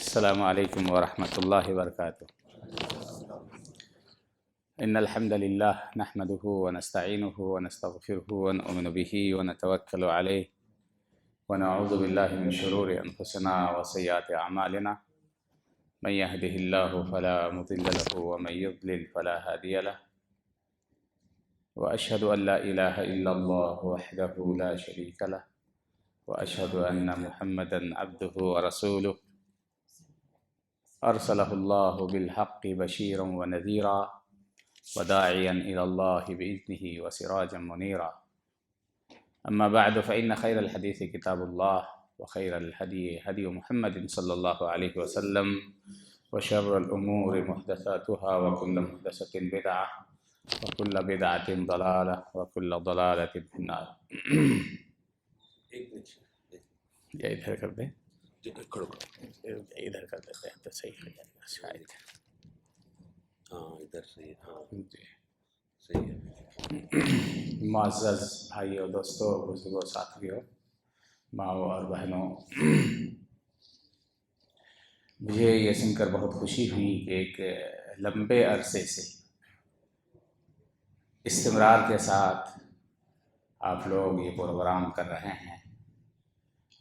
السلام علیکم ورحمۃ اللہ وبرکاتہ۔ ان الحمد للہ نحمده ونستعینه ونستغفره ونؤمن به ونتوکل علیہ ونعوذ باللہ من شرور انفسنا وسیئات اعمالنا من يهده الله فلا مضل له ومن يضلل فلا هادي له واشهد ان لا اله الا الله وحده لا شريك له واشهد ان محمدا عبده ورسوله ارسله الله بالحق بشيرا ونذيرا وداعيا الى الله باذنه وسراجا منيرا اما بعد فان خير الحديث كتاب الله وخير الهدي هدي محمد صلى الله عليه وسلم وشر الامور محدثاتها وكل محدثة بدعة وكل بدعة ضلالة وكل ضلالة في النار۔ یہ ادھر کر دیں، ادھر کر دیتے ہیں تو صحیح ہو جائے گا شاید۔ ہاں ادھر سے، ہاں جی، صحیح ہے۔ معزز بھائیوں، دوستوں، بزرگوں، ساتھیوں، ماؤں اور بہنوں، مجھے یہ سن کر بہت خوشی ہوئی کہ ایک لمبے عرصے سے استمرار کے ساتھ آپ لوگ یہ پروگرام کر رہے ہیں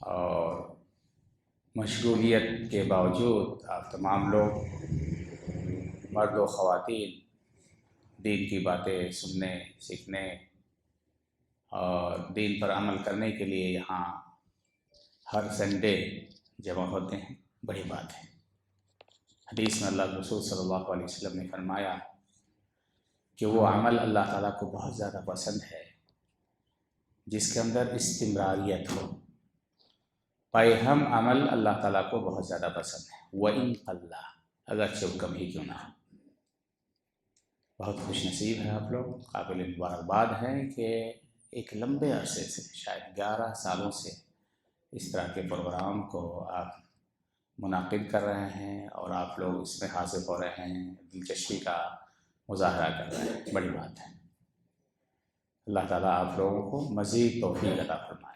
اور مشغولیت کے باوجود آپ تمام لوگ، مرد و خواتین، دین کی باتیں سننے، سیکھنے اور دین پر عمل کرنے کے لیے یہاں ہر سنڈے جمع ہوتے ہیں، بڑی بات ہے۔ حدیث میں اللہ کے رسول صلی اللہ علیہ وسلم نے فرمایا کہ وہ عمل اللہ تعالیٰ کو بہت زیادہ پسند ہے جس کے اندر استمراریت ہو۔ ہم عمل اللہ تعالیٰ کو بہت زیادہ پسند ہے، وَإِن قَلَّ، اگرچہ وہ کم ہی کیوں نہ ہو۔ بہت خوش نصیب ہیں آپ لوگ، قابل مبارکباد ہیں کہ ایک لمبے عرصے سے، شاید 11 سالوں سے اس طرح کے پروگرام کو آپ منعقد کر رہے ہیں اور آپ لوگ اس میں حاضر ہو رہے ہیں، دلچسپی کا مظاہرہ کر رہے ہیں، بڑی بات ہے۔ اللہ تعالیٰ آپ لوگوں کو مزید توفیق عطا فرمائے۔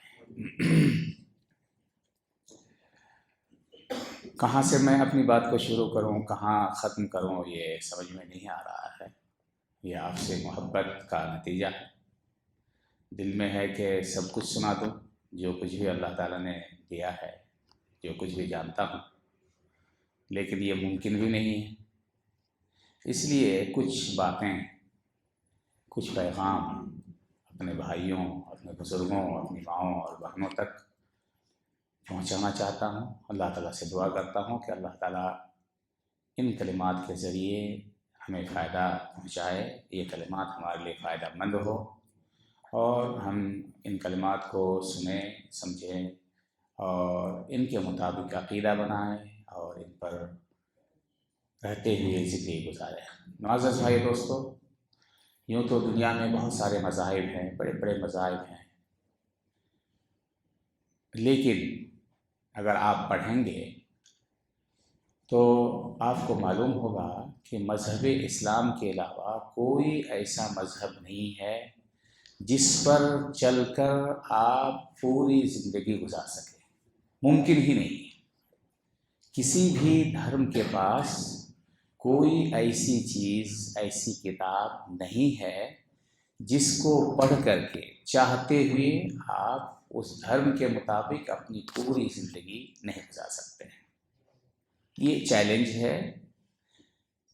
کہاں سے میں اپنی بات کو شروع کروں، کہاں ختم کروں، یہ سمجھ میں نہیں آ رہا ہے۔ یہ آپ سے محبت کا نتیجہ ہے۔ دل میں ہے کہ سب کچھ سنا دوں، جو کچھ بھی اللہ تعالیٰ نے دیا ہے، جو کچھ بھی جانتا ہوں، لیکن یہ ممکن بھی نہیں ہے۔ اس لیے کچھ باتیں، کچھ پیغام اپنے بھائیوں، اپنے بزرگوں، اپنی ماؤں اور بہنوں تک پہنچانا چاہتا ہوں۔ اللہ تعالیٰ سے دعا کرتا ہوں کہ اللہ تعالیٰ ان کلمات کے ذریعے ہمیں فائدہ پہنچائے، یہ کلمات ہمارے لیے فائدہ مند ہو اور ہم ان کلمات کو سنیں، سمجھیں اور ان کے مطابق عقیدہ بنائیں اور ان پر رہتے ہوئے زندگی گزاریں۔ معزز بھائی دوستو، یوں تو دنیا میں بہت سارے مذاہب ہیں، بڑے بڑے مذاہب ہیں، لیکن اگر آپ پڑھیں گے تو آپ کو معلوم ہوگا کہ مذہب اسلام کے علاوہ کوئی ایسا مذہب نہیں ہے جس پر چل کر آپ پوری زندگی گزار سکیں، ممکن ہی نہیں۔ کسی بھی دھرم کے پاس کوئی ایسی چیز، ایسی کتاب نہیں ہے جس کو پڑھ کر کے چاہتے ہوئے آپ اس دھرم کے مطابق اپنی پوری زندگی نہیں گزار سکتے ہیں۔ یہ چیلنج ہے۔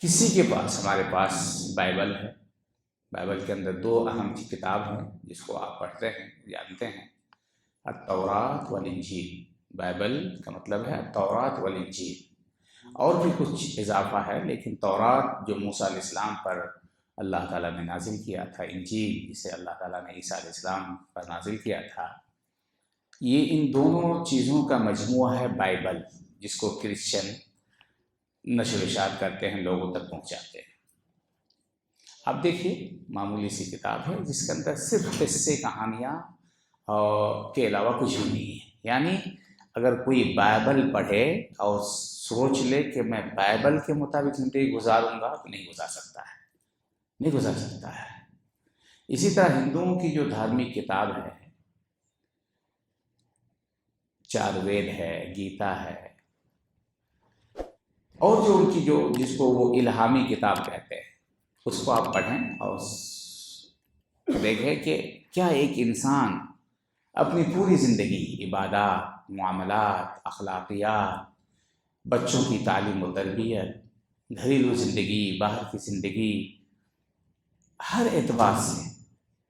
کسی کے پاس، ہمارے پاس بائبل ہے، بائبل کے اندر 2 اہم کتاب ہیں جس کو آپ پڑھتے ہیں، جانتے ہیں، التوراۃ والانجیل۔ بائبل کا مطلب ہے التوراۃ والانجیل، اور بھی کچھ اضافہ ہے، لیکن تورات جو موسیٰ علیہ السلام پر اللہ تعالیٰ نے نازل کیا تھا، انجیل جسے اللہ تعالیٰ نے عیسیٰ علیہ السلام پر نازل کیا تھا، یہ ان دونوں چیزوں کا مجموعہ ہے بائبل، جس کو کرسچن نشر و اشاعت کرتے ہیں، لوگوں تک پہنچاتے ہیں۔ اب دیکھیے، معمولی سی کتاب ہے جس کے اندر صرف قصے، کہانیاں کے علاوہ کچھ بھی نہیں ہے۔ یعنی اگر کوئی بائبل پڑھے اور سوچ لے کہ میں بائبل کے مطابق زندگی گزاروں گا، تو نہیں گزار سکتا ہے، نہیں گزار سکتا ہے۔ اسی طرح ہندوؤں کی جو دھارمک کتاب ہے، 4 وید ہے، گیتا ہے، اور جو ان کی جس کو وہ الہامی کتاب کہتے ہیں اس کو آپ پڑھیں اور دیکھیں کہ کیا ایک انسان اپنی پوری زندگی عبادات، معاملات، اخلاقیات، بچوں کی تعلیم و تربیت، گھریلو زندگی، باہر کی زندگی، ہر اعتبار سے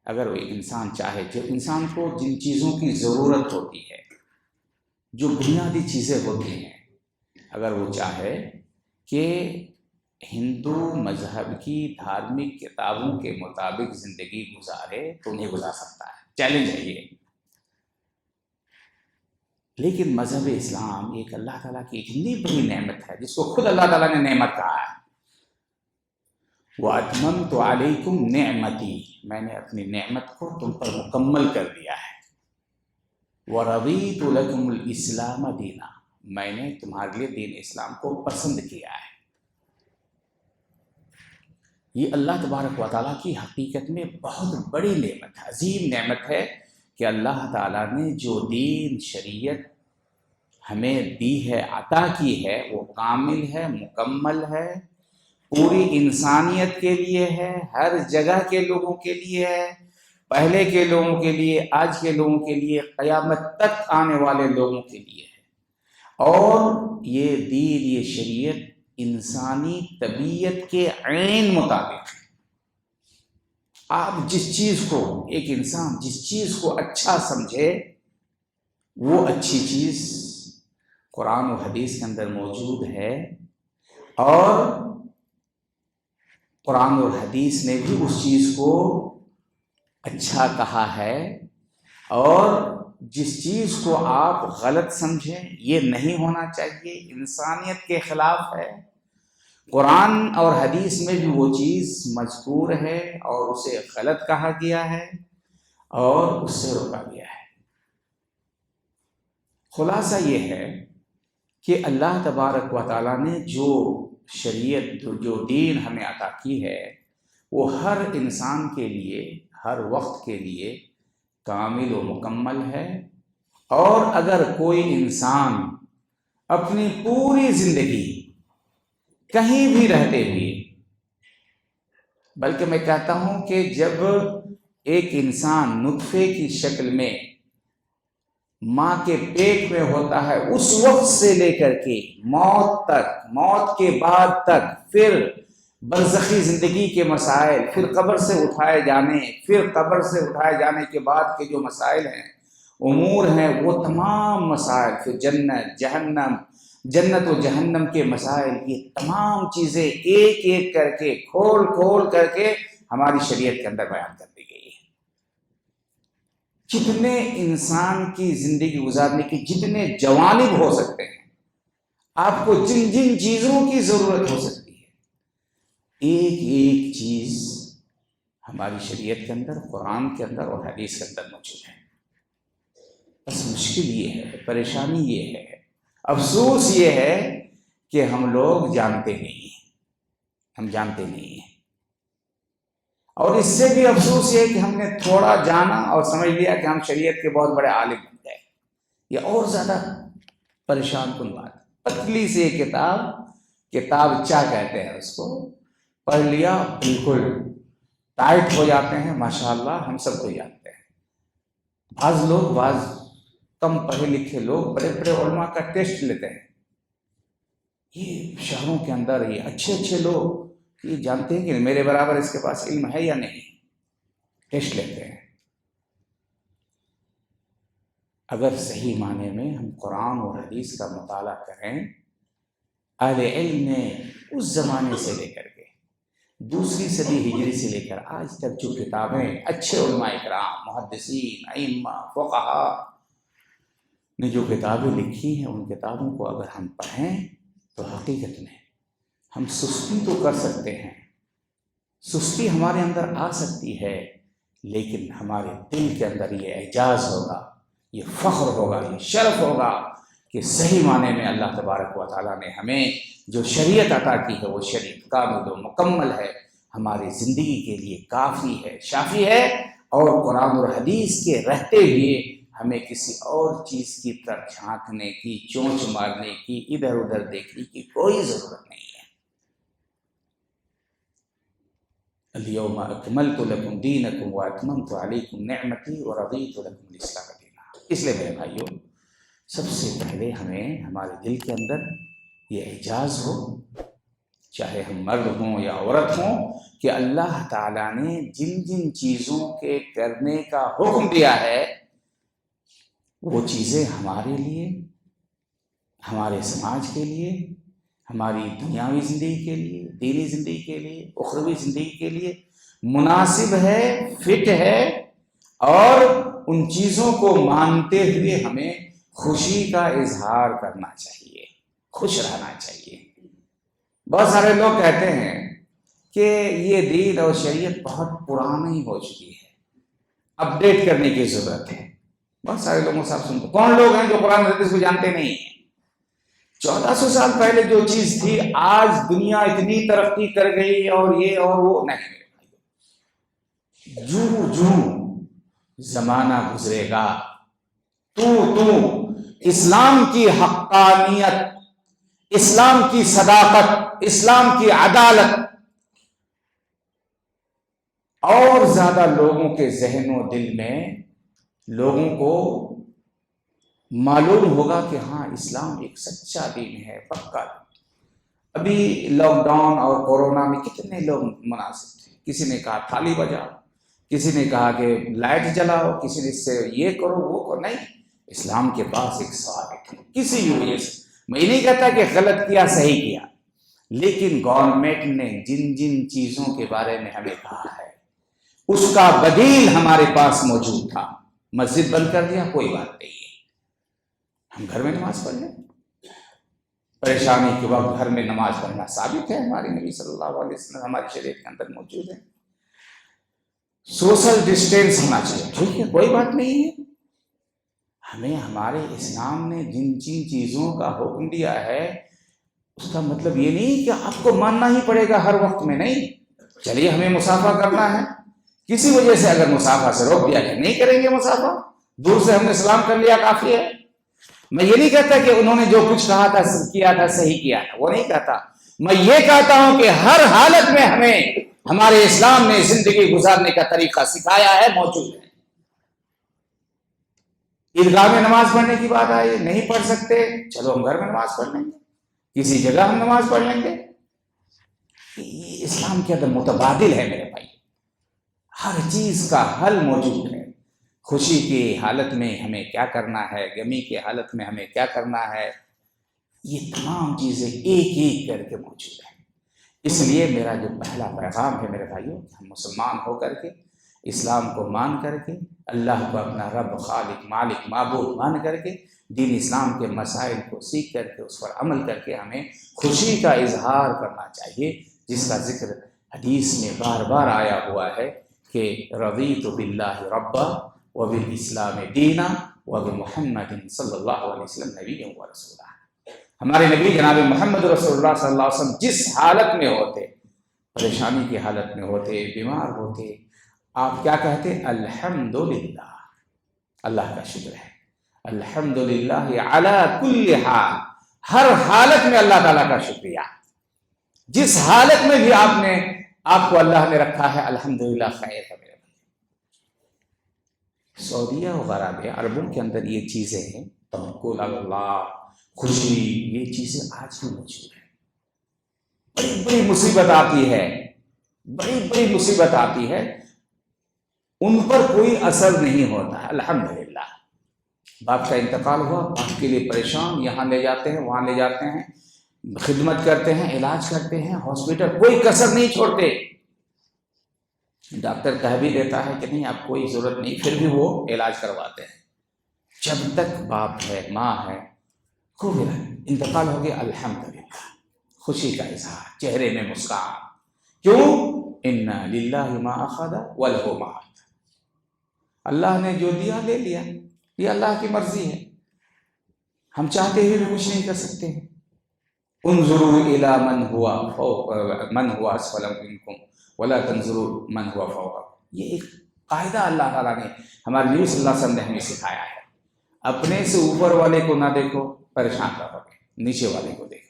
اگر وہ انسان چاہے، جو انسان کو جن چیزوں کی ضرورت ہوتی ہے، جو بنیادی چیزیں ہوتی ہیں، اگر وہ چاہے کہ ہندو مذہب کی دھارمک کتابوں کے مطابق زندگی گزارے تو نہیں گزار سکتا ہے، چیلنج ہے یہ۔ لیکن مذہب اسلام ایک اللہ تعالیٰ کی اتنی بڑی نعمت ہے جس کو خود اللہ تعالیٰ نے نعمت کہا ہے، وَأَتْمَمْتُ عَلَيْكُمْ نِعْمَتِي، میں نے اپنی نعمت کو تم پر مکمل کر دیا ہے، وَرَضِيتُ لَكُمُ الْإِسْلَامَ دِينًا، میں نے تمہارے لیے دین اسلام کو پسند کیا ہے۔ یہ اللہ تبارک و تعالیٰ کی حقیقت میں بہت بڑی نعمت ہے، عظیم نعمت ہے کہ اللہ تعالیٰ نے جو دین شریعت ہمیں دی ہے، عطا کی ہے، وہ کامل ہے، مکمل ہے، پوری انسانیت کے لیے ہے، ہر جگہ کے لوگوں کے لیے ہے، پہلے کے لوگوں کے لیے، آج کے لوگوں کے لیے، قیامت تک آنے والے لوگوں کے لیے ہے۔ اور یہ دین، یہ شریعت انسانی طبیعت کے عین مطابق ہے۔ آپ جس چیز کو، ایک انسان جس چیز کو اچھا سمجھے، وہ اچھی چیز قرآن و حدیث کے اندر موجود ہے، اور قرآن اور حدیث نے بھی اس چیز کو اچھا کہا ہے، اور جس چیز کو آپ غلط سمجھیں، یہ نہیں ہونا چاہیے، انسانیت کے خلاف ہے، قرآن اور حدیث میں بھی وہ چیز مذکور ہے اور اسے غلط کہا گیا ہے اور اس سے روکا گیا ہے۔ خلاصہ یہ ہے کہ اللہ تبارک و تعالیٰ نے جو شریعت، جو دین ہمیں عطا کی ہے، وہ ہر انسان کے لیے، ہر وقت کے لیے کامل و مکمل ہے۔ اور اگر کوئی انسان اپنی پوری زندگی کہیں بھی رہتے ہوئے، بلکہ میں کہتا ہوں کہ جب ایک انسان نطفے کی شکل میں ماں کے پیٹ میں ہوتا ہے، اس وقت سے لے کر کے موت تک، موت کے بعد تک، پھر برزخی زندگی کے مسائل، پھر قبر سے اٹھائے جانے، پھر قبر سے اٹھائے جانے کے بعد کے جو مسائل ہیں، امور ہیں، وہ تمام مسائل، پھر جنت، جہنم، جنت و جہنم کے مسائل، یہ تمام چیزیں ایک ایک کر کے، کھول کھول کر کے ہماری شریعت کے اندر بیان کر دی گئی ہے۔ جتنے انسان کی زندگی گزارنے کی جتنے جوانب ہو سکتے ہیں، آپ کو جن جن چیزوں کی ضرورت ہو سکتی ہے، ایک ایک چیز ہماری شریعت کے اندر، قرآن کے اندر اور حدیث کے اندر موجود ہے۔ بس مشکل یہ ہے، پریشانی یہ ہے، افسوس یہ ہے کہ ہم لوگ جانتے نہیں ہیں، ہم جانتے نہیں ہیں۔ اور اس سے بھی افسوس یہ ہے کہ ہم نے تھوڑا جانا اور سمجھ لیا کہ ہم شریعت کے بہت بڑے عالم بن گئے۔ یہ اور زیادہ پریشان کن بات۔ پتلی سی کتاب چا کہتے ہیں اس کو، پڑھ لیا، بالکل ٹائٹ ہو جاتے ہیں، ماشاءاللہ ہم سب کو جانتے ہیں۔ بعض کم پڑھے لکھے لوگ بڑے بڑے علماء کا ٹیسٹ لیتے ہیں۔ یہ شہروں کے اندر یہ اچھے اچھے لوگ یہ جانتے ہیں کہ میرے برابر اس کے پاس علم ہے یا نہیں، ٹیسٹ لیتے ہیں۔ اگر صحیح معنی میں ہم قرآن اور حدیث کا مطالعہ کریں، اہل علم نے اس زمانے سے لے کر کے دوسری صدی ہجری سے لے کر آج تک جو کتابیں اچھے علماء کرام، محدثین، ائمہ، فقہاء نے جو کتابیں لکھی ہیں، ان کتابوں کو اگر ہم پڑھیں تو حقیقت میں ہم سستی تو کر سکتے ہیں، سستی ہمارے اندر آ سکتی ہے، لیکن ہمارے دل کے اندر یہ اعجاز ہوگا، یہ فخر ہوگا، یہ شرف ہوگا کہ صحیح معنی میں اللہ تبارک و تعالیٰ نے ہمیں جو شریعت عطا کی ہے، وہ شریعت کامل و مکمل ہے، ہماری زندگی کے لیے کافی ہے، شافی ہے، اور قرآن اور حدیث کے رہتے ہوئے ہمیں کسی اور چیز کی طرف جھانکنے کی، چونچ مارنے کی، ادھر ادھر دیکھنے کی کوئی ضرورت نہیں ہے۔ الیوم اکملت لکم دینکم واتممت علیکم نعمتی ورضیت لکم الاسلام دینا۔ اس لیے میرے بھائیوں، سب سے پہلے ہمیں ہمارے دل کے اندر یہ اعجاز ہو، چاہے ہم مرد ہوں یا عورت ہوں، کہ اللہ تعالیٰ نے جن جن چیزوں کے کرنے کا حکم دیا ہے وہ چیزیں ہمارے لیے، ہمارے سماج کے لیے، ہماری دنیاوی زندگی کے لیے، دینی زندگی کے لیے، اخروی زندگی کے لیے مناسب ہے، فٹ ہے، اور ان چیزوں کو مانتے ہوئے ہمیں خوشی کا اظہار کرنا چاہیے، خوش رہنا چاہیے۔ بہت سارے لوگ کہتے ہیں کہ یہ دین اور شریعت بہت پرانی ہو چکی ہے، اپڈیٹ کرنے کی ضرورت ہے۔ بہت سارے لوگوں سے آپ سنتے، کون لوگ ہیں جو قرآن حدیث کو جانتے نہیں ہیں؟ 1400 سال پہلے جو چیز تھی، آج دنیا اتنی ترقی کر گئی اور یہ اور وہ نہیں۔ جو زمانہ گزرے گا، تو اسلام کی حقانیت، اسلام کی صداقت، اسلام کی عدالت اور زیادہ لوگوں کے ذہن و دل میں لوگوں کو معلوم ہوگا کہ ہاں اسلام ایک سچا دین ہے، پکا۔ ابھی لاک ڈاؤن اور کورونا میں کتنے لوگ مناسب تھے، کسی نے کہا تھالی بجاؤ، کسی نے کہا کہ لائٹ جلاؤ، کسی نے اس سے یہ کرو وہ کرو، نہیں، اسلام کے پاس ایک ثابت ہے کسی بھی وجہ سے۔ میں نہیں کہتا کہ غلط کیا صحیح کیا، لیکن گورنمنٹ نے جن جن چیزوں کے بارے میں ہمیں کہا ہے اس کا بدیل ہمارے پاس موجود تھا۔ مسجد بند کر دیا، کوئی بات نہیں ہے، ہم گھر میں نماز پڑھ لیں۔ پریشانی کے وقت گھر میں نماز پڑھنا ثابت ہے، ہمارے نبی صلی اللہ علیہ وسلم ہماری شریعت کے اندر موجود ہے۔ سوشل ڈسٹینس ہونا چاہیے، ٹھیک ہے، کوئی بات نہیں ہے۔ ہمیں ہمارے اسلام نے جن جن چیزوں کا حکم دیا ہے اس کا مطلب یہ نہیں کہ آپ کو ماننا ہی پڑے گا ہر وقت میں، نہیں۔ چلیے ہمیں مسافہ کرنا ہے، کسی وجہ سے اگر مسافہ سے روک دیا کہ نہیں کریں گے مسافہ، دور سے ہم نے سلام کر لیا کافی ہے۔ میں یہ نہیں کہتا کہ انہوں نے جو کچھ کہا تھا کیا تھا صحیح کیا تھا، وہ نہیں کہتا۔ میں یہ کہتا ہوں کہ ہر حالت میں ہمیں ہمارے اسلام نے زندگی گزارنے کا طریقہ سکھایا ہے، موجود ہے۔ عیدگاہ میں نماز پڑھنے کی بات آئی، نہیں پڑھ سکتے، چلو ہم گھر میں نماز پڑھ لیں گے، کسی جگہ ہم نماز پڑھ لیں گے۔ یہ اسلام کے اندر متبادل ہے میرے بھائی، ہر چیز کا حل موجود ہے۔ خوشی کی حالت میں ہمیں کیا کرنا ہے، غمی کی حالت میں ہمیں کیا کرنا ہے، یہ تمام چیزیں ایک ایک کر کے موجود ہیں۔ اس لیے میرا جو پہلا پیغام ہے میرے بھائیوں، ہم مسلمان ہو کر کے، اسلام کو مان کر کے، اللہ کو اپنا رب، خالق، مالک، معبود مان کر کے، دین اسلام کے مسائل کو سیکھ کر کے اس پر عمل کر کے ہمیں خوشی کا اظہار کرنا چاہیے، جس کا ذکر حدیث میں بار بار آیا ہوا ہے کہ رضیت باللہ ربا وبالاسلام دینا وبمحمد صلی اللہ علیہ وسلم نبی و رسولہ۔ ہمارے نبی جناب محمد رسول اللہ صلی اللہ علیہ وسلم جس حالت میں ہوتے، پریشانی کی حالت میں ہوتے، بیمار ہوتے، آپ کیا کہتے؟ الحمدللہ، اللہ کا شکر ہے، الحمدللہ علی کل حال، ہر حالت میں اللہ تعالیٰ کا شکریہ۔ جس حالت میں بھی آپ کو اللہ نے رکھا ہے، الحمدللہ خیر ہے۔ سعودیہ وغیرہ میں، عربوں کے اندر یہ چیزیں ہیں، توکل اللہ، خوشی، یہ چیزیں آج بھی موجود ہیں۔ بڑی بڑی مصیبت آتی ہے، بڑی بڑی مصیبت آتی ہے، ان پر کوئی اثر نہیں ہوتا ہے، الحمدللہ۔ باپ کا انتقال ہوا، باپ کے لیے پریشان، یہاں لے جاتے ہیں، وہاں لے جاتے ہیں، خدمت کرتے ہیں، علاج کرتے ہیں، ہاسپٹل کوئی کسر نہیں چھوڑتے۔ ڈاکٹر کہہ بھی دیتا ہے کہ نہیں اب کوئی ضرورت نہیں، پھر بھی وہ علاج کرواتے ہیں۔ جب تک باپ ہے، ماں ہے، خوب انتقال ہو گیا، الحمدللہ، خوشی کا اظہار، چہرے میں مسکان۔ کیوں؟ انا للہ ما اخذ ولہ ما اعطى، اللہ نے جو دیا لے لیا، یہ اللہ کی مرضی ہے، ہم چاہتے ہوئے بھی کچھ نہیں کر سکتے ہیں۔ انظروا الی من هو اسفل منکم ولا تنظروا من هو فوقکم، یہ ایک قاعدہ اللہ تعالیٰ نے ہمارے نبی صلی اللہ علیہ وسلم نے ہمیں سکھایا ہے۔ اپنے سے اوپر والے کو نہ دیکھو، پریشان رہو گے، نیچے والے کو دیکھو۔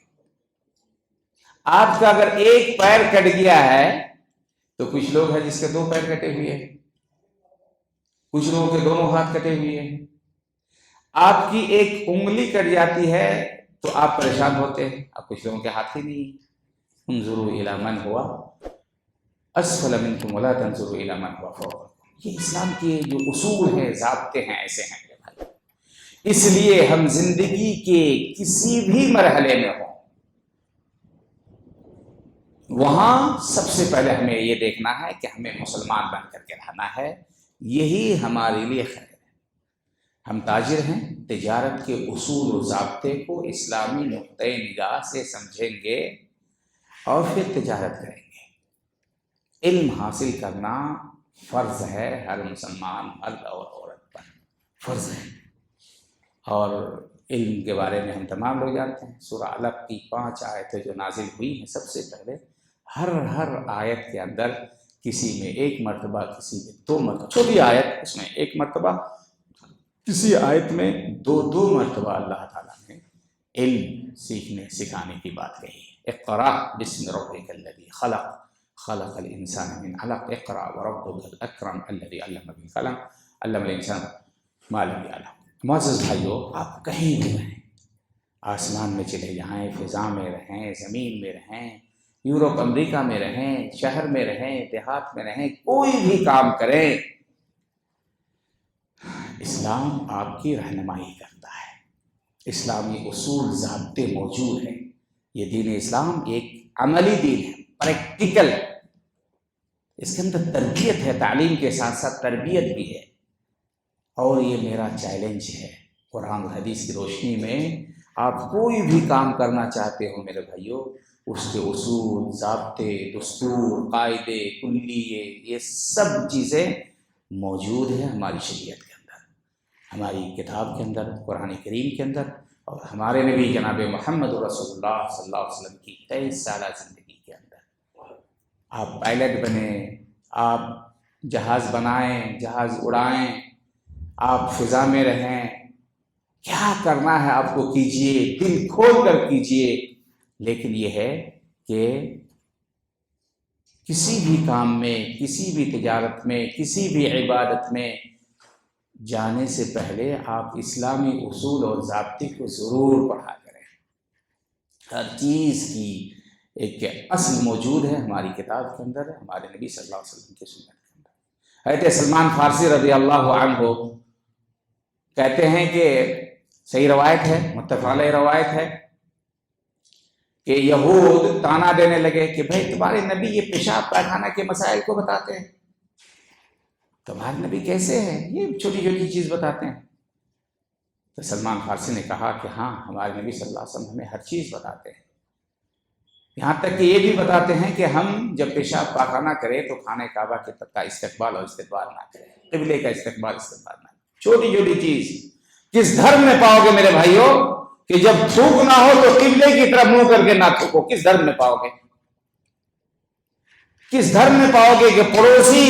آپ کا اگر ایک پیر کٹ گیا ہے تو کچھ لوگ ہیں جس کے 2 پیر کٹے ہوئے ہیں، کچھ لوگوں کے دونوں ہاتھ کٹے ہوئے ہیں۔ آپ کی ایک انگلی کٹ جاتی ہے تو آپ پریشان ہوتے ہیں، اب کچھ لوگوں کے ہاتھ ہی نہیں۔ انظروا الی من ہوا اسفل منکم ولا تنظروا الی من ہوا فوقکم۔ یہ اسلام کے جو اصول ہیں، ضابطے ہیں، ایسے ہیں میرے بھائی۔ اس لیے ہم زندگی کے کسی بھی مرحلے میں ہوں، وہاں سب سے پہلے ہمیں یہ دیکھنا ہے کہ ہمیں مسلمان بن کر کے رہنا ہے، یہی ہمارے لیے خیر ہے۔ ہم تاجر ہیں، تجارت کے اصول و ضابطے کو اسلامی نقطۂ نگاہ سے سمجھیں گے اور پھر تجارت کریں گے۔ علم حاصل کرنا فرض ہے ہر مسلمان مرد اور عورت پر، فرض ہے۔ اور علم کے بارے میں ہم تمام لوگ جانتے ہیں، سورہ علق کی 5 آیتیں جو نازل ہوئی ہیں، سب سے پہلے ہر آیت کے اندر کسی میں 1 مرتبہ، کسی میں 2 مرتبہ، چھوٹی آیت اس میں 1 مرتبہ، کسی آیت میں 2 مرتبہ اللہ تعالیٰ نے علم سیکھنے سکھانے کی بات کہی ہے۔ اقرأ بسم ربک الذی خلق، خلق الانسان من علق، اقرأ وربک الاکرم الذی علم بالقلم، علم الانسان ما لم یعلم۔ معزز بھائیو، آپ کہیں بھی رہیں، آسمان میں چلے جائیں، فضا میں رہیں، زمین میں رہیں، یورپ امریکہ میں رہیں، شہر میں رہیں، دیہات میں رہیں، کوئی بھی کام کریں، اسلام آپ کی رہنمائی کرتا ہے۔ اسلامی اصول ضابطے موجود ہیں۔ یہ دین اسلام ایک عملی دین ہے، پریکٹیکل، اس کے اندر تربیت ہے، تعلیم کے ساتھ ساتھ تربیت بھی ہے۔ اور یہ میرا چیلنج ہے، قرآن و حدیث کی روشنی میں آپ کوئی بھی کام کرنا چاہتے ہو میرے بھائیو، اس کے اصول، ضابطے، دستور، قاعدے، کلیے، یہ سب چیزیں موجود ہیں ہماری شریعت کے اندر، ہماری کتاب کے اندر، قرآن کریم کے اندر، اور ہمارے نبی جناب محمد رسول اللہ صلی اللہ علیہ وسلم کی 23 سالہ زندگی کے اندر۔ آپ پائلٹ بنیں، آپ جہاز بنائیں، جہاز اڑائیں، آپ فضا میں رہیں، کیا کرنا ہے آپ کو کیجئے، دل کھول کر کیجئے۔ لیکن یہ ہے کہ کسی بھی کام میں، کسی بھی تجارت میں، کسی بھی عبادت میں جانے سے پہلے آپ اسلامی اصول اور ضابطے کو ضرور پڑھا کریں۔ ہر چیز کی ایک اصل موجود ہے ہماری کتاب کے اندر، ہمارے نبی صلی اللہ علیہ وسلم کی سنت کے اندر۔ حضرت سلمان فارسی رضی اللہ عنہ کہتے ہیں کہ صحیح روایت ہے، متفق علیہ روایت ہے، کہ یہود تانا دینے لگے کہ بھائی تمہارے نبی یہ پیشاب پائخانہ کے مسائل کو بتاتے ہیں، تمہارے نبی کیسے ہیں، یہ چھوٹی چھوٹی چیز بتاتے ہیں۔ تو سلمان فارسی نے کہا کہ ہاں، ہمارے نبی صلی اللہ علیہ وسلم ہمیں ہر چیز بتاتے ہیں، یہاں تک کہ یہ بھی بتاتے ہیں کہ ہم جب پیشاب پاخانہ کریں تو خانہ کعبہ کے تک کا استقبال اور استقبال نہ کریں، قبلے کا استقبال نہ کریں۔ چھوٹی چھوٹی چیز کس دھرم میں پاؤ گے میرے بھائیوں کہ جب تھوکنا ہو تو قبلے کی طرف منہ کر کے نہ تھوکو؟ کس دھرم میں پاؤ گے؟ کس دھرم میں پاؤ گے کہ پڑوسی،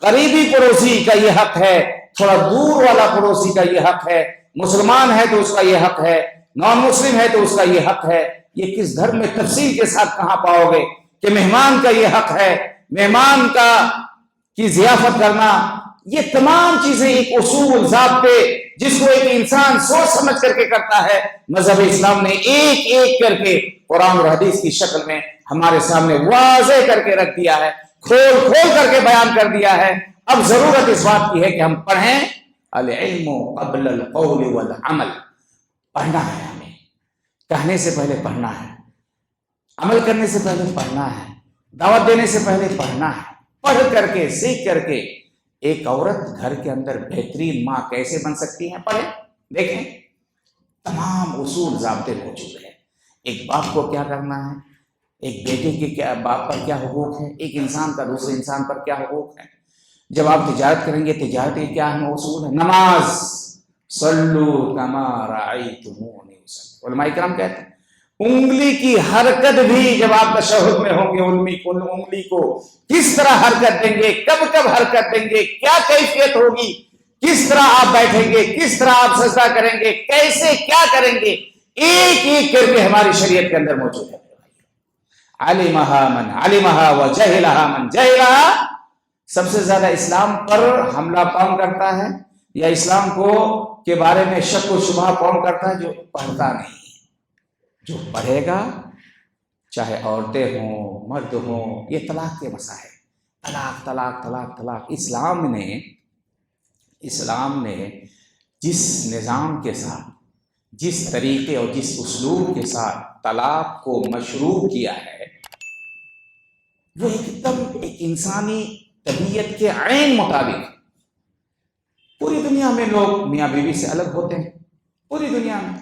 قریبی پڑوسی کا یہ حق ہے، تھوڑا دور والا پڑوسی کا یہ حق ہے، مسلمان ہے تو اس کا یہ حق ہے، نان مسلم ہے تو اس کا یہ حق ہے؟ یہ کس دھرم میں تفصیل کے ساتھ کہاں پاؤ گے کہ مہمان کا یہ حق ہے، مہمان کی ضیافت کرنا؟ یہ تمام چیزیں ایک اصول، ضابطے جس کو ایک انسان سوچ سمجھ کر کے کرتا ہے، مذہب اسلام نے ایک ایک کر کے قرآن اور حدیث کی شکل میں ہمارے سامنے واضح کر کے رکھ دیا ہے، کھول کھول کر کے بیان کر دیا ہے۔ اب ضرورت اس بات کی ہے کہ ہم پڑھیں، العلم قبل القول والعمل، پڑھنا ہے، ہمیں کہنے سے پہلے پڑھنا ہے، عمل کرنے سے پہلے پڑھنا ہے، دعوت دینے سے پہلے پڑھنا ہے۔ پڑھ کر کے، سیکھ کر کے ایک عورت گھر کے اندر بہترین ماں کیسے بن سکتی ہے؟ پڑھیں، دیکھیں، تمام اصول ضابطے موجود ہیں۔ ایک باپ کو کیا کرنا ہے، ایک بیٹے کے کیا، باپ پر کیا حقوق ہیں، ایک انسان کا دوسرے انسان پر کیا حقوق ہیں۔ جب آپ تجارت کریں گے، تجارت کے کیا اصول ہیں؟ نماز، صلو کما رأیتمونی اصلی۔ علماء کرام کہتے ہیں انگلی کی حرکت بھی جب آپ تشہد میں ہوں گے، انگلی کو کس طرح حرکت دیں گے، کب کب حرکت دیں گے، کیا کیفیت ہوگی، کس طرح آپ بیٹھیں گے، کس طرح آپ سجدہ کریں گے، کیسے کیا کریں گے، ایک ایک کر کے ہماری شریعت کے اندر موجود ہے۔ علمہا من علمہا وجہلہا من جہلہا۔ سب سے زیادہ اسلام پر حملہ کون کرتا ہے، یا اسلام کو کے بارے میں شک و شبہ کون کرتا ہے؟ جو پڑھتا نہیں۔ جو پڑھے گا، چاہے عورتیں ہوں مرد ہوں، یہ طلاق کے مسائل، طلاق طلاق طلاق طلاق۔ اسلام نے جس نظام کے ساتھ، جس طریقے اور جس اسلوب کے ساتھ طلاق کو مشروع کیا ہے، وہ ایک دم ایک انسانی طبیعت کے عین مطابق۔ پوری دنیا میں لوگ میاں بیوی سے الگ ہوتے ہیں، پوری دنیا میں،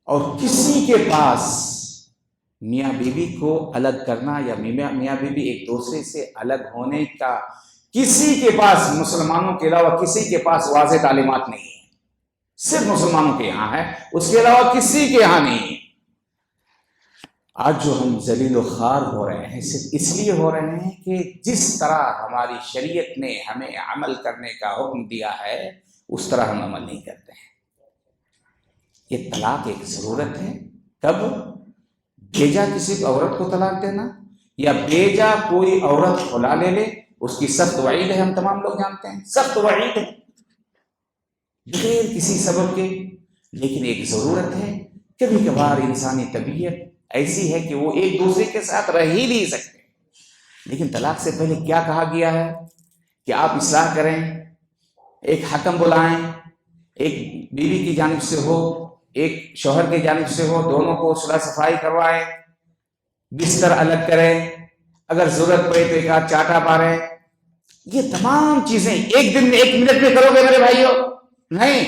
اور کسی کے پاس میاں بیوی کو الگ کرنا یا میاں بیوی ایک دوسرے سے الگ ہونے کا کسی کے پاس، مسلمانوں کے علاوہ کسی کے پاس واضح تعلیمات نہیں ہے۔ صرف مسلمانوں کے یہاں ہے، اس کے علاوہ کسی کے یہاں نہیں ہے۔ آج جو ہم ذلیل و خوار ہو رہے ہیں، صرف اس لیے ہو رہے ہیں کہ جس طرح ہماری شریعت نے ہمیں عمل کرنے کا حکم دیا ہے، اس طرح ہم عمل نہیں کرتے ہیں۔ یہ طلاق ایک ضرورت ہے۔ کب بیجا کسی عورت کو طلاق دینا، یا بیجا کوئی عورت کھلا لے، اس کی سخت وعید ہے، ہم تمام لوگ جانتے ہیں، سخت وعید ہے بغیر کسی سبب کے۔ لیکن ایک ضرورت ہے، کبھی کبھار انسانی طبیعت ایسی ہے کہ وہ ایک دوسرے کے ساتھ رہ ہی نہیں سکتے۔ لیکن طلاق سے پہلے کیا کہا گیا ہے کہ آپ اصلاح کریں، ایک حکم بلائیں، ایک بیوی کی جانب سے ہو، ایک شوہر کی جانب سے ہو، دونوں کو صلح صفائی کروائیں، بستر الگ کریں، اگر ضرورت پڑے تو ایک آدھ چاٹا ماریں۔ یہ تمام چیزیں ایک دن میں، ایک منٹ میں کرو گے میرے بھائیوں؟ نہیں،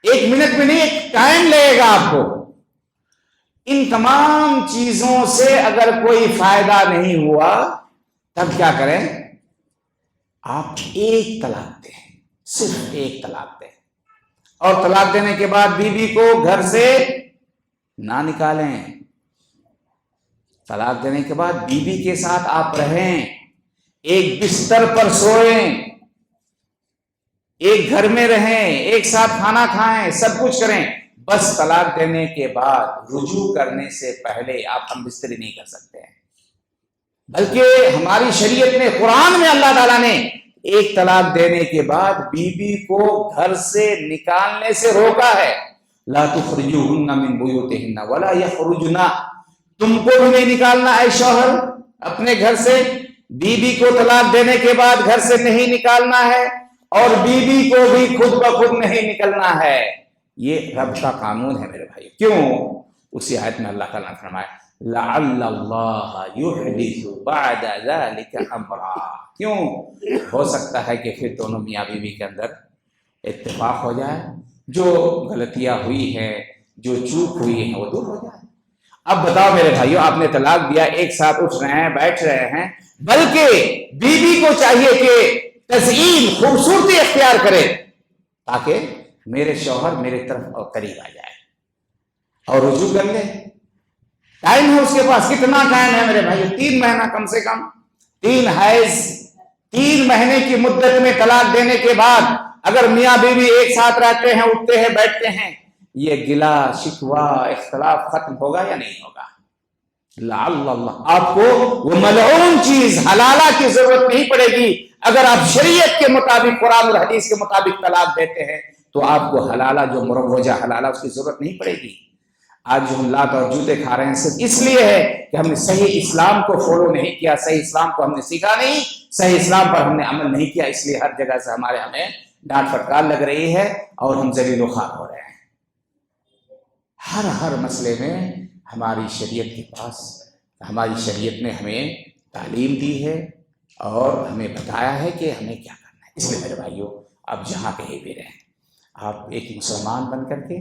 ایک منٹ میں نہیں، ایک ٹائم لگے گا آپ کو۔ ان تمام چیزوں سے اگر کوئی فائدہ نہیں ہوا، تب کیا کریں؟ آپ ایک طلاق دیں، صرف ایک طلاق دیں، اور طلاق دینے کے بعد بیوی کو گھر سے نہ نکالیں۔ طلاق دینے کے بعد بیوی کے ساتھ آپ رہیں، ایک بستر پر سوئیں، ایک گھر میں رہیں، ایک ساتھ کھانا کھائیں، سب کچھ کریں۔ بس طلاق دینے کے بعد رجوع کرنے سے پہلے آپ ہم بستری نہیں کر سکتے ہیں، بلکہ ہماری شریعت میں، قرآن میں اللہ تعالیٰ نے ایک طلاق دینے کے بعد بیوی کو گھر سے نکالنے سے روکا ہے۔ لا تخرجوهن من بیوتہن ولا یخرجن۔ تم کو بھی نہیں نکالنا اے شوہر اپنے گھر سے، بیوی کو طلاق دینے کے بعد گھر سے نہیں نکالنا ہے، اور بیوی کو بھی خود بخود نہیں نکلنا ہے۔ یہ رب کا قانون ہے میرے بھائی۔ کیوں؟ اسی آیت میں اللہ تعالیٰ نے فرمایا لعل اللہ یحدث بعد ذلک امرا۔ کیوں؟ ہو سکتا ہے کہ پھر دونوں میاں بیوی کے اندر اتفاق ہو جائے، جو غلطیاں ہوئی ہیں، جو چوک ہوئی ہیں، وہ دور ہو جائے۔ اب بتاؤ میرے بھائیو، آپ نے طلاق دیا، ایک ساتھ اٹھ رہے ہیں، بیٹھ رہے ہیں، بلکہ بیوی کو چاہیے کہ تزئین، خوبصورتی اختیار کرے، تاکہ میرے شوہر میرے طرف اور قریب آ جائے اور رجوع کر لے۔ ٹائم ہے اس کے پاس، کتنا ٹائم ہے میرے بھائی؟ 3 مہینہ کم سے کم، 3 حیض، 3 مہینے کی مدت میں طلاق دینے کے بعد اگر میاں بیوی ایک ساتھ رہتے ہیں، اٹھتے ہیں، بیٹھتے ہیں، یہ گلا شکوہ اختلاف ختم ہوگا یا نہیں ہوگا؟ لعل اللہ، آپ کو وہ ملعون چیز حلالہ کی ضرورت نہیں پڑے گی۔ اگر آپ شریعت کے مطابق، قرآن اور حدیث کے مطابق طلاق دیتے ہیں، تو آپ کو حلالہ، جو مروجہ حلالہ، اس کی ضرورت نہیں پڑے گی۔ آج جو ہم لات اور جوتے کھا رہے ہیں، صرف اس لیے ہے کہ ہم نے صحیح اسلام کو فالو نہیں کیا، صحیح اسلام کو ہم نے سیکھا نہیں، صحیح اسلام پر ہم نے عمل نہیں کیا، اس لیے ہر جگہ سے ہمیں ڈانٹ پھٹکار لگ رہی ہے اور ہم ذلیل و خوار ہو رہے ہیں۔ ہر مسئلے میں ہماری شریعت کے پاس، ہماری شریعت نے ہمیں تعلیم دی ہے اور ہمیں بتایا ہے کہ ہمیں کیا کرنا ہے۔ اس لیے میرے بھائیوں، آپ جہاں کہیں بھی رہیں، آپ ایک مسلمان بن کر کے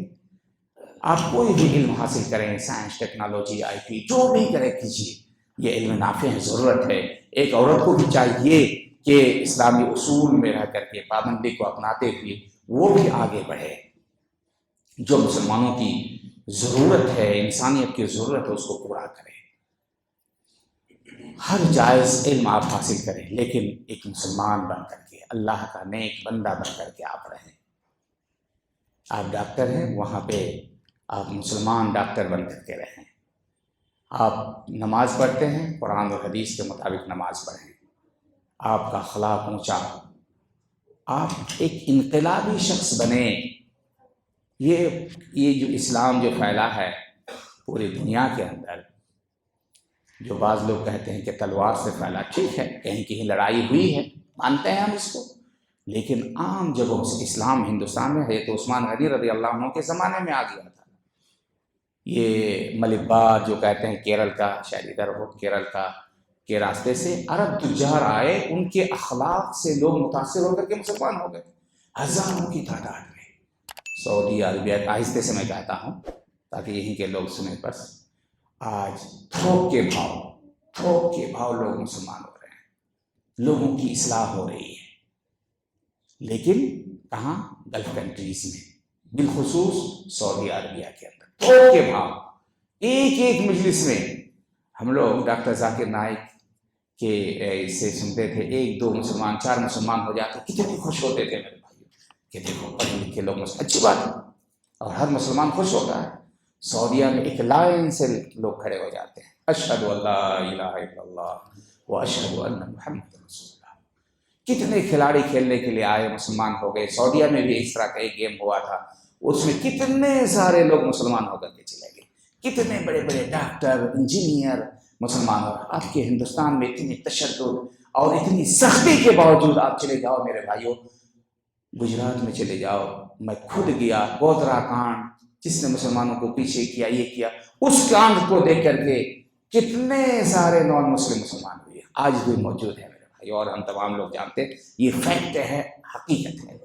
آپ کوئی بھی علم حاصل کریں، سائنس، ٹیکنالوجی، آئی ٹی، جو بھی کرے کیجیے، یہ علم نافع ہے، ضرورت ہے۔ ایک عورت کو بھی چاہیے کہ اسلامی اصول میں رہ کر کے پابندی کو اپناتے ہوئے وہ بھی آگے بڑھے، جو مسلمانوں کی ضرورت ہے، انسانیت کی ضرورت ہے، اس کو پورا کرے۔ ہر جائز علم آپ حاصل کریں، لیکن ایک مسلمان بن کر کے اللہ کا نیک بندہ بن کر کے آپ رہیں. آپ ڈاکٹر ہیں، وہاں پہ آپ مسلمان ڈاکٹر بن کر کے رہیں. آپ نماز پڑھتے ہیں، قرآن و حدیث کے مطابق نماز پڑھیں. آپ کا اخلاق اونچا ہو، آپ ایک انقلابی شخص بنیں. یہ جو اسلام جو پھیلا ہے پوری دنیا کے اندر، جو بعض لوگ کہتے ہیں کہ تلوار سے پھیلا، ٹھیک ہے، کہیں کہیں لڑائی ہوئی ہے، مانتے ہیں ہم اس کو، لیکن عام جگہوں سے اسلام ہندوستان میں ہے تو عثمان غنی رضی اللہ عنہ کے زمانے میں آ گیا تھا. یہ ملبار جو کہتے ہیں کیرل کا، شاید ادھر ہو، کیرل کا کے راستے سے عرب تجار آئے، ان کے اخلاق سے لوگ متاثر ہو کر کے مسلمان ہو گئے ہزاروں کی تعداد میں. سعودی عربیہ، آہستہ سے میں کہتا ہوں تاکہ یہیں کے لوگ سنیں. بس آج تھوک کے بھاؤ لوگ مسلمان ہو رہے ہیں، لوگوں کی اصلاح ہو رہی ہے. لیکن کہاں؟ گلف کنٹریز میں، بالخصوص سعودی عربیہ کے اندر تھوک کے بھاؤ. ایک مجلس میں ہم لوگ ڈاکٹر ذاکر نائک کے اس سے سنتے تھے، 1 2 مسلمان 4 مسلمان ہو جاتے، کتنے خوش ہوتے تھے میرے بھائیو کہ دیکھو پڑھے لکھے لوگ اچھی بات ہے، اور ہر مسلمان خوش ہوتا ہے. سعودیہ میں ایک لائن سے لوگ کھڑے ہو جاتے ہیں، اشہد ان لا الہ الا اللہ و اشہد ان محمد رسول اللہ. کتنے کھلاڑی کھیلنے کے لیے آئے، مسلمان ہو گئے. سعودیہ میں بھی اس طرح کا ایک گیم ہوا تھا، اس میں کتنے سارے لوگ مسلمان ہو کر کے چلے گئے. کتنے بڑے بڑے ڈاکٹر، انجینئر مسلمان ہو. آپ کے ہندوستان میں اتنی تشدد اور اتنی سختی کے باوجود آپ چلے جاؤ میرے بھائیوں، گجرات میں چلے جاؤ. میں خود گیا، گودرا کانڈ جس نے مسلمانوں کو پیچھے کیا، یہ کیا، اس کانڈ کو دیکھ کر کے کتنے سارے نان مسلم مسلمان ہوئے. آج بھی موجود ہے میرے بھائی، اور ہم تمام لوگ جانتے ہیں یہ فیکٹ ہے، حقیقت ہے.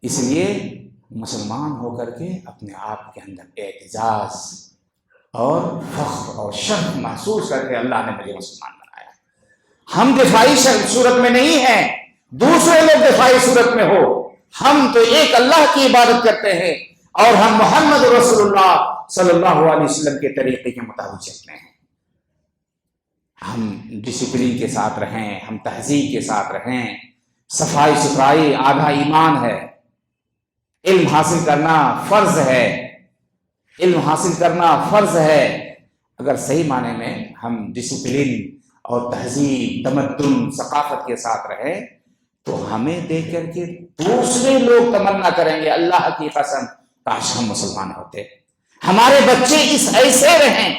اس لیے مسلمان ہو کر کے اپنے آپ کے اندر اعتزاز اور فخر اور شرف محسوس کر کے اللہ نے مجھے مسلمان بنایا. ہم دفاعی صورت میں نہیں ہیں، دوسرے لوگ دفاعی صورت میں ہو. ہم تو ایک اللہ کی عبادت کرتے ہیں اور ہم محمد رسول اللہ صلی اللہ علیہ وسلم کے طریقے کے مطابق چلتے ہیں. ہم ڈسپلن کے ساتھ رہیں، ہم تہذیب کے ساتھ رہیں. صفائی ستھرائی آدھا ایمان ہے. علم حاصل کرنا فرض ہے، علم حاصل کرنا فرض ہے. اگر صحیح معنی میں ہم ڈسپلن اور تہذیب، تمدن، ثقافت کے ساتھ رہیں تو ہمیں دیکھ کر کے دوسرے لوگ تمنا کریں گے، اللہ کی قسم کاش ہم مسلمان ہوتے، ہمارے بچے اس ایسے رہیں،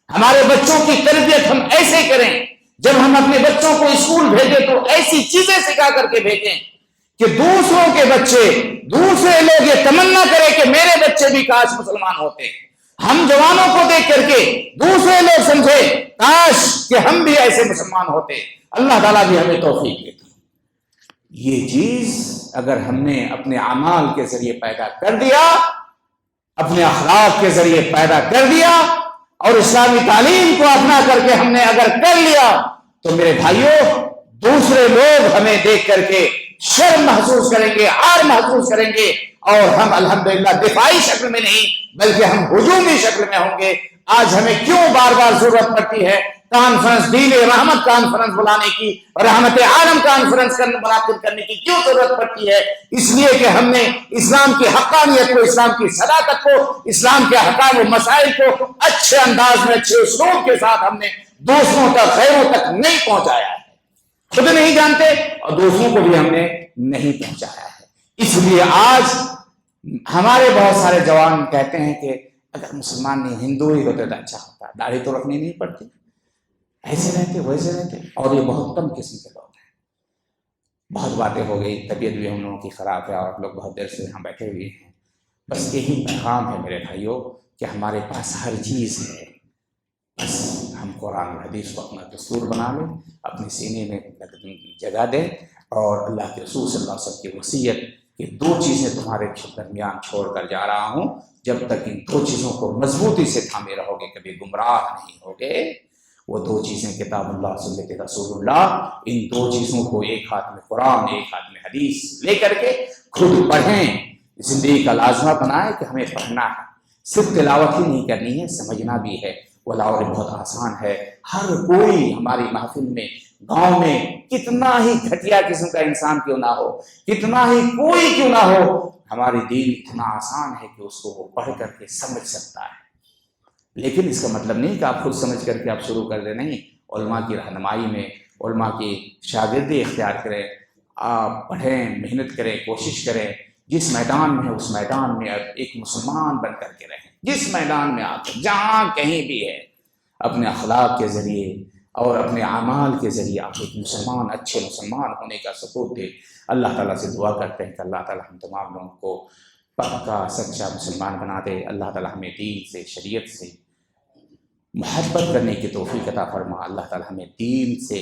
ہمارے بچوں کی تربیت ہم ایسے کریں. جب ہم اپنے بچوں کو اسکول بھیجیں تو ایسی چیزیں سکھا کر کے بھیجیں کہ دوسروں کے بچے، دوسرے لوگ یہ تمنا کریں کہ میرے بچے بھی کاش مسلمان ہوتے. ہم جوانوں کو دیکھ کر کے دوسرے لوگ سمجھے کاش کہ ہم بھی ایسے مسلمان ہوتے. اللہ تعالیٰ بھی ہمیں توفیق دیتی. یہ چیز اگر ہم نے اپنے اعمال کے ذریعے پیدا کر دیا، اپنے اخلاق کے ذریعے پیدا کر دیا، اور اسلامی تعلیم کو اپنا کر کے ہم نے اگر کر لیا تو میرے بھائیوں دوسرے لوگ ہمیں دیکھ کر کے شرم محسوس کریں گے، عار محسوس کریں گے، اور ہم الحمدللہ دفاعی شکل میں نہیں بلکہ ہم ہجومی شکل میں ہوں گے. آج ہمیں کیوں بار بار ضرورت پڑتی ہے کانفرنس، دین رحمت کانفرنس بلانے کی، رحمت عالم کانفرنس منعقد کرنے کی کیوں ضرورت پڑتی ہے؟ اس لیے کہ ہم نے اسلام کی حقانیت کو، اسلام کی صداقت کو، اسلام کے احکام و مسائل کو اچھے انداز میں، اچھے اسلوب کے ساتھ ہم نے دوسروں تک، غیروں تک نہیں پہنچایا ہے. خود نہیں جانتے اور دوسروں کو بھی ہم نے نہیں پہنچایا ہے. اس لیے آج ہمارے بہت سارے جوان کہتے ہیں کہ اگر مسلمان نہیں ہندو ہی ہوتے تو اچھا ہوتا، داڑھی تو رکھنی نہیں پڑتی، ایسے رہتے ویسے رہتے. اور یہ بہت کم قسم کے لوگ ہیں. بہت باتیں ہو گئی، طبیعت بھی ہم لوگوں کی خراب ہے اور لوگ بہت دیر سے یہاں بیٹھے ہوئے ہیں. بس یہی پیغام ہے میرے بھائیوں کہ ہمارے پاس ہر چیز ہے، بس ہم قرآن و حدیث کو اپنا دستور بنا لیں، اپنے سینے میں جگہ دیں، اور اللہ کے رسول صلی اللہ علیہ وسلم کی وصیت کہ 2 چیزیں تمہارے درمیان چھوڑ کر جا رہا ہوں، جب تک ان 2 چیزوں کو مضبوطی سے تھامے رہو گے کبھی گمراہ نہیں ہوگے. وہ 2 چیزیں کتاب اللہ، سنت رسول اللہ. ان 2 چیزوں کو ایک ہاتھ میں قرآن، ایک ہاتھ میں حدیث لے کر کے خود پڑھیں، زندگی کا لازمہ بنائیں کہ ہمیں پڑھنا ہے. صرف تلاوت ہی نہیں کرنی ہے، سمجھنا بھی ہے. ولاور بہت آسان ہے. ہر کوئی ہماری محفل میں گاؤں میں کتنا ہی گھٹیا قسم کا انسان کیوں نہ ہو, کتنا ہی کوئی کیوں نہ ہو, ہماری دین اتنا آسان ہے کہ اس کو وہ پڑھ کر کے سمجھ سکتا ہے. لیکن اس کا مطلب نہیں کہ آپ خود سمجھ کر کے آپ شروع کر دیں, نہیں. علماء کی رہنمائی میں, علماء کی شاگردی اختیار کریں, آپ پڑھیں, محنت کریں, کوشش کریں. جس میدان میں ہے اس میدان میں ایک مسلمان بن کر کے رہیں. جس میدان میں آپ جہاں کہیں بھی ہے, اپنے اخلاق کے ذریعے اور اپنے اعمال کے ذریعے آپ ایک مسلمان, اچھے مسلمان ہونے کا ثبوت دیں. اللہ تعالیٰ سے دعا کرتے ہیں کہ اللہ تعالیٰ ہم تمام لوگوں کو پکا سچا مسلمان بنا دے. اللہ تعالیٰ ہمیں دین سے, شریعت سے محبت کرنے کی توفیق عطا فرما. اللہ تعالیٰ ہمیں دین سے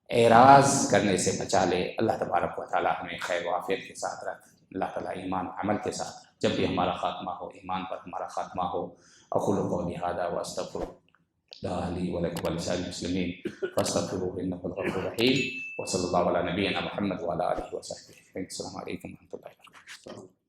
اعراض کرنے سے بچا لے. اللہ تبارک و تعالیٰ ہمیں خیر و عافیت کے ساتھ رکھ. اللہ تعالیٰ ایمان عمل کے ساتھ جب بھی ہمارا خاتمہ ہو, ایمان پر ہمارا خاتمہ ہو. اقول قولی ھذا واستغفر اللہ لی ولکم ولسائر المسلمین فاستغفروہ انہ هو الغفور الرحیم. وصلی اللہ علی نبینا محمد وعلی آلہ وصحبہ. السلام علیکم ورحمۃ اللہ وبرکاتہ.